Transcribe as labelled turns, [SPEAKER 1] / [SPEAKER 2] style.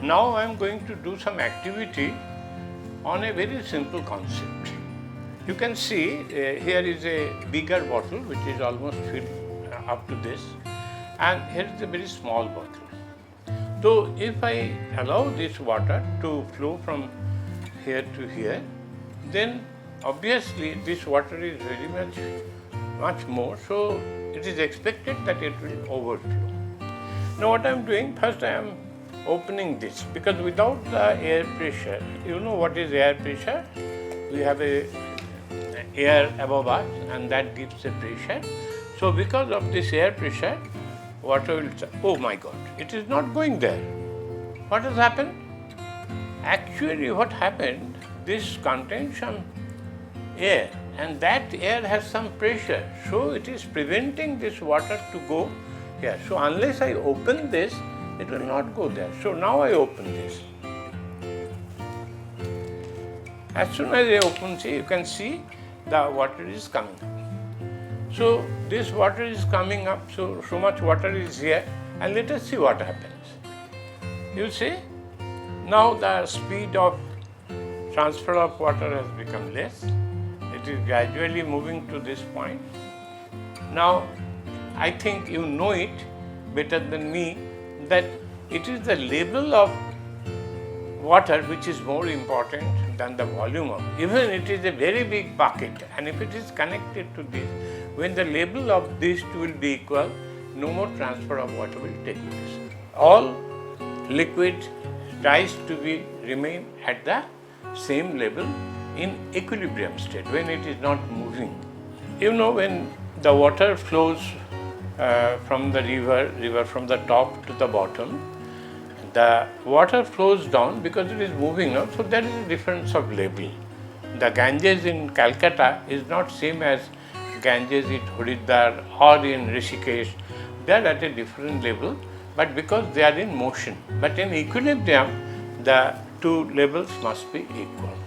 [SPEAKER 1] Now I am going to do some activity on a very simple concept. You can see here is a bigger bottle which is almost filled up to this, and here is a very small bottle. So if I allow this water to flow from here to here, then obviously this water is very much more, so it is expected that it will overflow. Now what I am doing, first I am opening this, because without the air pressure, you know what is air pressure? We have a air above us and that gives the pressure. So because of this air pressure, water will, oh my God, it is not going there. What has happened? Actually what happened, this contains some air and that air has some pressure. So it is preventing this water to go here. So unless I open this, it will not go there. So now I open this. As soon as I open, see, you can see the water is coming up. So this water is coming up, so much water is here, and let us see what happens. You see, now the speed of transfer of water has become less. It is gradually moving to this point. Now, I think you know it better than me that it is the level of water which is more important than the volume of it. Even it is a very big bucket, and if it is connected to this, when the level of these two will be equal, no more transfer of water will take place. All liquid tries to remain at the same level in equilibrium state when it is not moving. You know, when the water flows from the river from the top to the bottom, the water flows down because it is moving up, so there is a difference of level. The Ganges in Calcutta is not same as Ganges in Haridwar or in Rishikesh. They are at a different level, but because they are in motion. But in equilibrium, the two levels must be equal.